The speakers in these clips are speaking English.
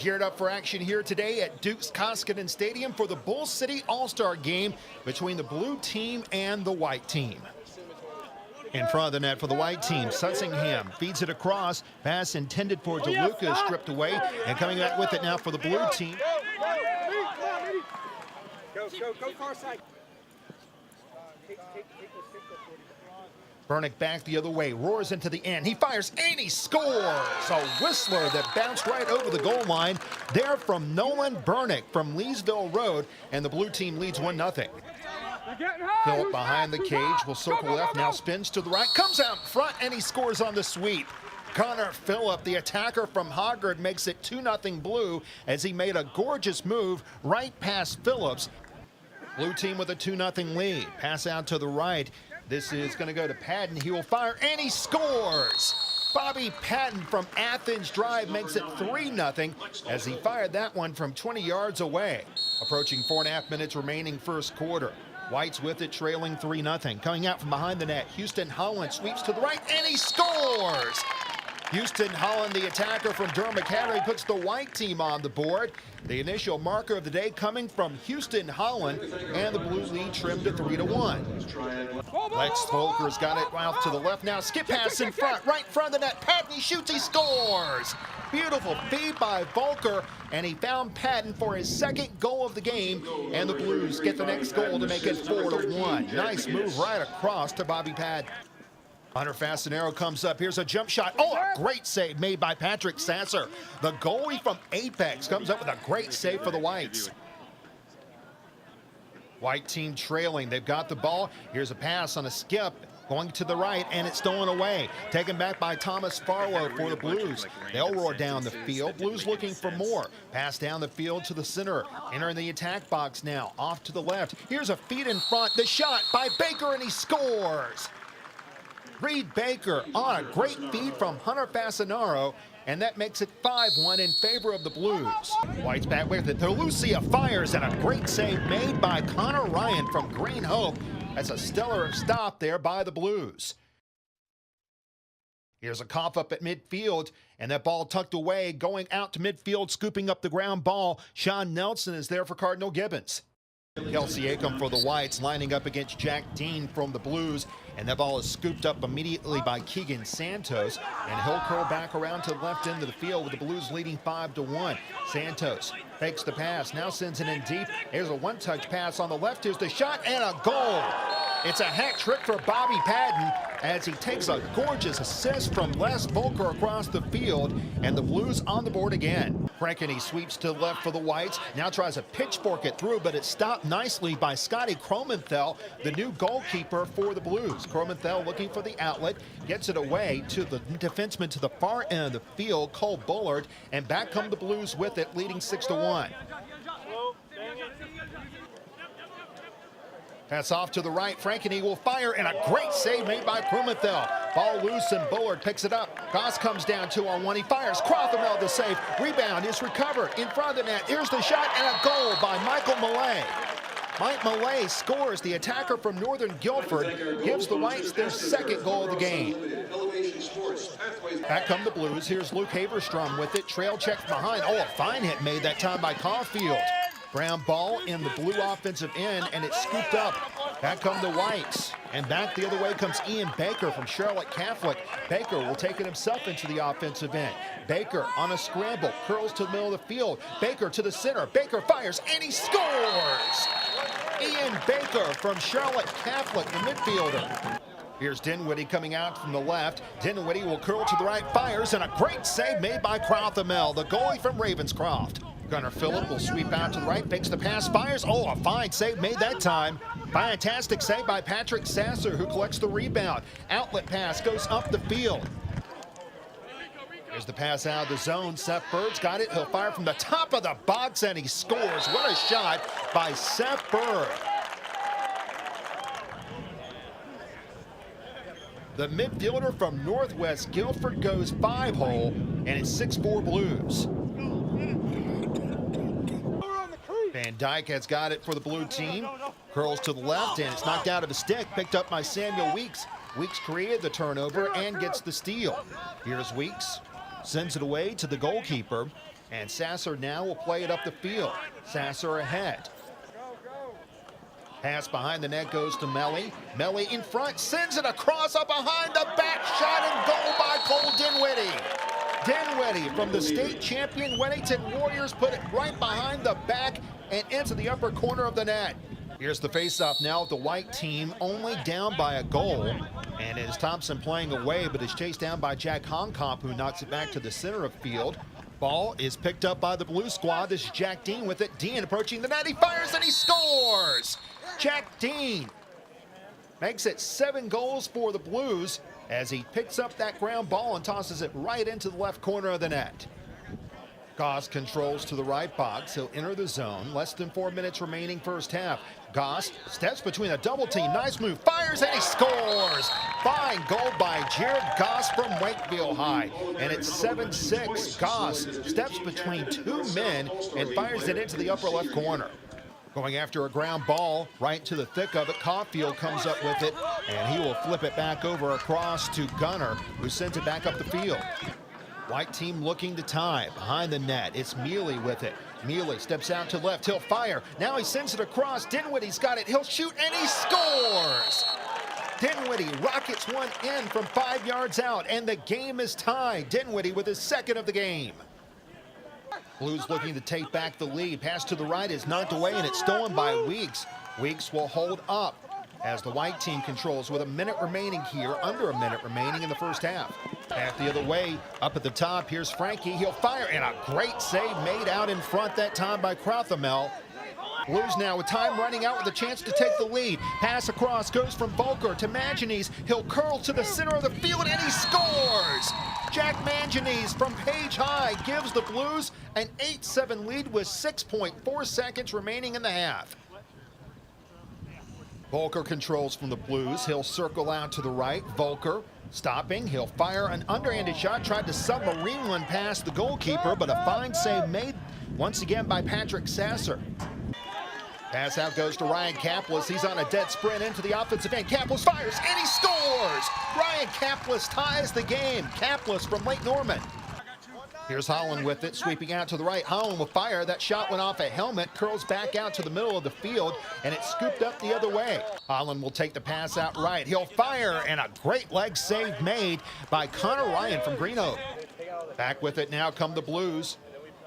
geared up for action here today at Duke's Koskinen Stadium for the Bull City All-Star game between the blue team and the white team. In front of the net for the white team, Sussingham feeds it across. Pass intended for DeLuca, stripped away, and coming back with it now for the blue team. Go far side. Bernick back the other way, roars into the end. He fires and he scores. A whistler that bounced right over the goal line there from Nolan Bernick from Leesville Road, and the blue team leads 1-0. Phillip behind the cage will circle left, now spins to the right, comes out front, and he scores on the sweep. Connor Phillip, the attacker from Hoggard, makes it 2-0 blue as he made a gorgeous move right past Phillips. Blue team with a 2-0 lead. Pass out to the right. This is going to go to Patton. He will fire, and he scores! Bobby Patton from Athens Drive makes it 3-0 as he fired that one from 20 yards away. Approaching 4.5 minutes remaining first quarter. Whites with it, trailing 3-0. Coming out from behind the net, Houston Holland sweeps to the right, and he scores! Houston Holland, the attacker from Durham Academy, puts the white team on the board. The initial marker of the day coming from Houston Holland, and the blue lead trimmed to 3-1. Lex Volker's got it out to the left now. Skip pass in front, right in front of the net. Patton, he shoots, he scores! Beautiful feed by Volker, and he found Patton for his second goal of the game, and the Blues get the next goal to make it 4-1. Nice move right across to Bobby Patton. Hunter Fasanero comes up. Here's a jump shot. Oh, a great save made by Patrick Sasser. The goalie from Apex comes up with a great save for the Whites. White team trailing. They've got the ball. Here's a pass on a skip. Going to the right, and it's stolen away. Taken back by Thomas Farlow for the Blues. They'll roar down the field. Blues looking for more. Pass down the field to the center. Entering the attack box now. Off to the left. Here's a feed in front. The shot by Baker, and he scores. Reed Baker on a great feed from Hunter Fasanaro, and that makes it 5-1 in favor of the Blues. White's back with it. Lucia fires, and a great save made by Connor Ryan from Green Hope. That's a stellar stop there by the Blues. Here's a cough up at midfield, and that ball tucked away, going out to midfield, scooping up the ground ball. Sean Nelson is there for Cardinal Gibbons. Kelsey Acom for the Whites, lining up against Jack Dean from the Blues, and that ball is scooped up immediately by Keegan Santos, and he'll curl back around to the left end of the field with the Blues leading 5-1. Santos fakes the pass, now sends it in deep. Here's a one-touch pass on the left. Here's the shot, and a goal. It's a hat trick for Bobby Patton as he takes a gorgeous assist from Les Volker across the field, and the Blues on the board again. Frankeny sweeps to the left for the Whites, now tries to pitchfork it through, but it's stopped nicely by Scotty Cromenthal, the new goalkeeper for the Blues. Cromenthal looking for the outlet, gets it away to the defenseman to the far end of the field, Cole Bullard, and back come the Blues with it, leading 6-1. Pass off to the right. Frankeny will fire, and a great save made by Cromenthal. Ball loose, and Bullard picks it up. Goss comes down 2-on-1. He fires. Crothamel the save. Rebound is recovered in front of the net. Here's the shot, and a goal by Michael Millay. Mike Millay scores. The attacker from Northern Guilford gives the Whites their second goal of the game. Back come the Blues. Here's Luke Haverstrom with it. Trail checks behind. Oh, a fine hit made that time by Caulfield. Ground ball in the blue offensive end, and it's scooped up. Back come the Whites, and back the other way comes Ian Baker from Charlotte Catholic. Baker will take it himself into the offensive end. Baker on a scramble, curls to the middle of the field. Baker to the center. Baker fires, and he scores! Ian Baker from Charlotte Catholic, the midfielder. Here's Dinwiddie coming out from the left. Dinwiddie will curl to the right, fires, and a great save made by Crothamel, the goalie from Ravenscroft. Gunnar Phillip will sweep out to the right, fakes the pass, fires. Oh, a fine save made that time. Fantastic save by Patrick Sasser, who collects the rebound. Outlet pass goes up the field. Here's the pass out of the zone. Seth Bird's got it. He'll fire from the top of the box, and he scores. What a shot by Seth Bird. The midfielder from Northwest Guilford goes 5-hole, and it's 6-4 Blues. Van Dyke has got it for the blue team. Curls to the left, and it's knocked out of his stick. Picked up by Samuel Weeks. Weeks created the turnover and gets the steal. Here's Weeks. Sends it away to the goalkeeper. And Sasser now will play it up the field. Sasser ahead. Pass behind the net goes to Melly. Melly in front, sends it across, up behind the back, shot and goal by Cole Dinwiddie. Dinwiddie from the state champion Weddington Warriors put it right behind the back and into the upper corner of the net. Here's the faceoff now with the white team only down by a goal. And it is Thompson playing away, but is chased down by Jack Honkamp, who knocks it back to the center of field. Ball is picked up by the blue squad. This is Jack Dean with it. Dean approaching the net. He fires and he scores! Jack Dean makes it 7 goals for the Blues as he picks up that ground ball and tosses it right into the left corner of the net. Goss controls to the right box. He'll enter the zone. Less than 4 minutes remaining first half. Goss steps between a double team. Nice move. Fires and he scores. Fine goal by Jared Goss from Wakefield High. And it's 7-6. Goss steps between 2 men and fires it into the upper left corner. Going after a ground ball right to the thick of it. Caulfield comes up with it, and he will flip it back over across to Gunner, who sends it back up the field. White team looking to tie behind the net. It's Mealy with it. Mealy steps out to left. He'll fire. Now he sends it across. Dinwiddie's got it. He'll shoot, and he scores! Dinwiddie rockets one in from 5 yards out, and the game is tied. Dinwiddie with his second of the game. Blues looking to take back the lead. Pass to the right is knocked away, and it's stolen by Weeks. Weeks will hold up as the white team controls with a minute remaining here, under a minute remaining in the first half. Back the other way, up at the top, here's Frankie. He'll fire, and a great save made out in front that time by Crothamel. Blues now with time running out with a chance to take the lead. Pass across goes from Volker to Manganese. He'll curl to the center of the field, and he scores! Jack Manganese from Page High gives the Blues an 8-7 lead with 6.4 seconds remaining in the half. Volker controls from the Blues. He'll circle out to the right. Volker stopping. He'll fire an underhanded shot. Tried to submarine one past the goalkeeper, but a fine save made once again by Patrick Sasser. Pass out goes to Ryan Kaplis. He's on a dead sprint into the offensive end. Kaplis fires, and he scores! Ryan Kaplis ties the game. Kaplis from Lake Norman. Here's Holland with it, sweeping out to the right. Holland will fire. That shot went off a helmet, curls back out to the middle of the field, and it's scooped up the other way. Holland will take the pass out right. He'll fire, and a great leg save made by Connor Ryan from Green Oak. Back with it now come the Blues.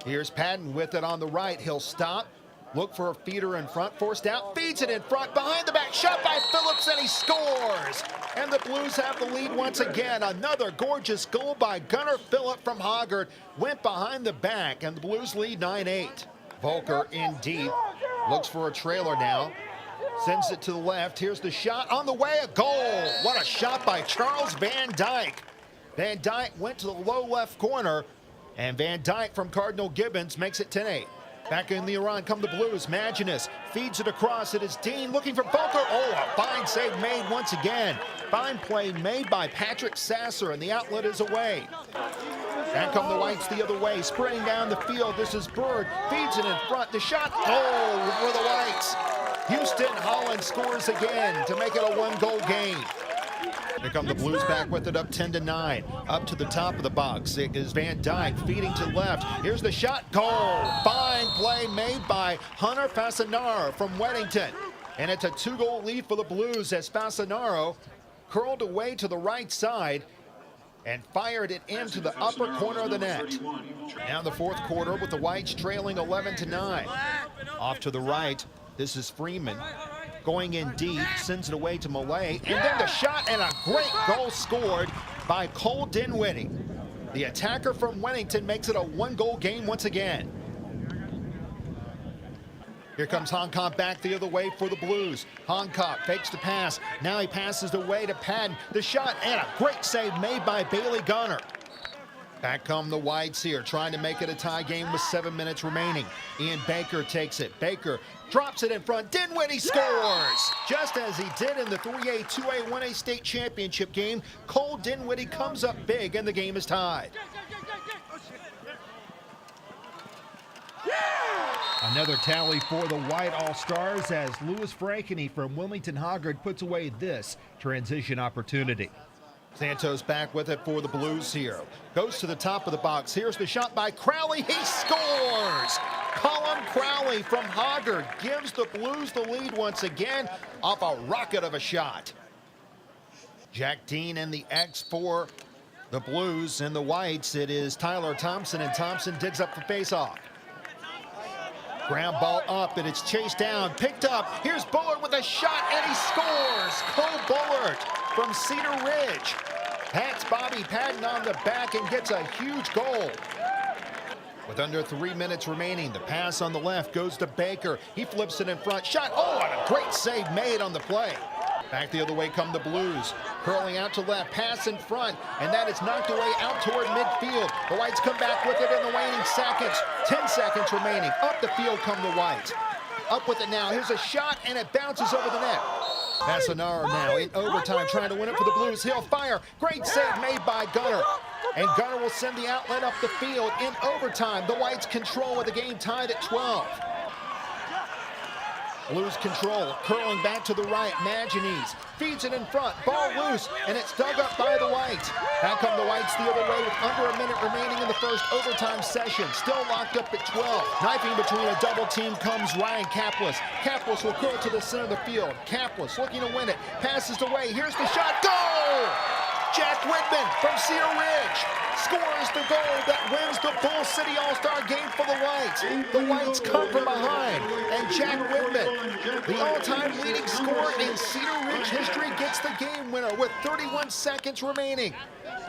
Here's Patton with it on the right. He'll stop. Look for a feeder in front, forced out, feeds it in front, behind the back, shot by Phillips, and he scores! And the Blues have the lead once again. Another gorgeous goal by Gunnar Phillip from Hoggard. Went behind the back, and the Blues lead 9-8. Volker in deep, looks for a trailer now. Sends it to the left, here's the shot, on the way, a goal! What a shot by Charles Van Dyke. Van Dyke went to the low left corner, and Van Dyke from Cardinal Gibbons makes it 10-8. Back in the run come the Blues. Maginus feeds it across. It is Dean looking for Volker. Oh, a fine save made once again. Fine play made by Patrick Sasser, and the outlet is away. Back come the Whites the other way, sprinting down the field. This is Bird, feeds it in front. The shot, goal for the Whites. Houston Holland scores again to make it a 1-goal game. Here come the Blues back with it up 10-9. Up to the top of the box. It is Van Dyke feeding to left. Here's the shot. Goal. Fine play made by Hunter Fasanaro from Weddington. And it's a 2-goal lead for the Blues as Fasanaro curled away to the right side and fired it into the upper corner of the net. Now the fourth quarter with the Whites trailing 11-9. Off to the right. This is Freeman. Going in deep, sends it away to Millay, and then the shot, and a great goal scored by Cole Dinwiddie. The attacker from Weddington makes it a 1-goal game once again. Here comes Honkamp back the other way for the Blues. Honkamp fakes the pass. Now he passes away to Patton. The shot, and a great save made by Bailey Gunner. Back come the Whites here, trying to make it a tie game with 7 minutes remaining. Ian Baker takes it. Baker drops it in front. Dinwiddie scores! Just as he did in the 3A, 2A, 1A state championship game, Cole Dinwiddie comes up big, and the game is tied. Another tally for the White All-Stars as Lewis Frankeny from Wilmington Hoggard puts away this transition opportunity. Santos back with it for the Blues here. Goes to the top of the box. Here's the shot by Crowley. He scores! Colin Crowley from Hoggard gives the Blues the lead once again off a rocket of a shot. Jack Dean and the X for the Blues. And the Whites, it is Tyler Thompson, and Thompson digs up the faceoff. Ground ball up, and it's chased down, picked up. Here's Bullard with a shot, and he scores! Cole Bullard from Cedar Ridge pats Bobby Patton on the back and gets a huge goal. With under 3 minutes remaining, the pass on the left goes to Baker. He flips it in front. Shot. Oh, and a great save made on the play. Back the other way come the Blues. Curling out to left, pass in front, and that is knocked away out toward midfield. The Whites come back with it in the waning seconds. 10 seconds remaining. Up the field come the Whites. Up with it now. Here's a shot, and it bounces over the net. Passanaro now in overtime trying to win it for the Blues. He'll fire. Great save made by Gunner. And Gunner will send the outlet up the field in overtime. The Whites control with the game tied at 12. Blues control, curling back to the right. Maginese feeds it in front. Ball loose, and it's dug up by the Whites. Now come the Whites the other way with under a minute remaining in the first overtime session. Still locked up at 12. Knifing between a double team comes Ryan Kaplis. Kaplis will curl to the center of the field. Kaplis looking to win it. Passes away. Here's the shot. Goal! Jack Whitman from Cedar Ridge scores the goal that wins the Bull City All-Star game for the Whites. The Whites come from behind, and Jack Whitman, the all-time leading scorer in Cedar Ridge history, gets the game winner with 31 seconds remaining.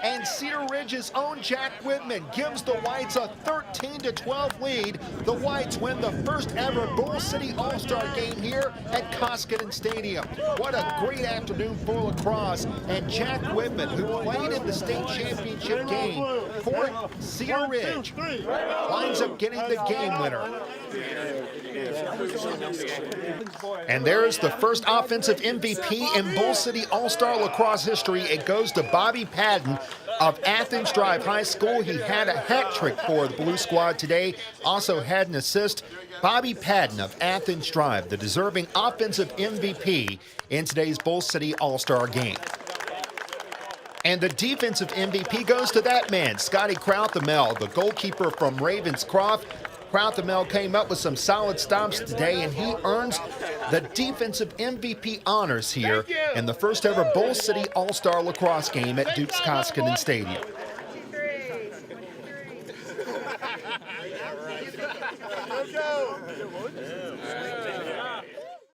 And Cedar Ridge's own Jack Whitman gives the Whites a 13-12 lead. The Whites win the first ever Bull City All-Star game here at Koskinen Stadium. What a great afternoon for lacrosse. And Jack Whitman, who played in the state championship game for Cedar Ridge, winds up getting the game winner. And there's the first offensive MVP in Bull City All-Star lacrosse history. It goes to Bobby Patton of Athens Drive High School. He had a hat trick for the Blue Squad today. Also had an assist. Bobby Patton of Athens Drive, the deserving offensive MVP in today's Bull City All-Star game. And the defensive MVP goes to that man, Scotty Krauthamel, the goalkeeper from Ravenscroft. Krauthamel came up with some solid stops today, and he earns the defensive MVP honors here in the first ever Bull City All-Star lacrosse game at Duke's Koskinen Stadium.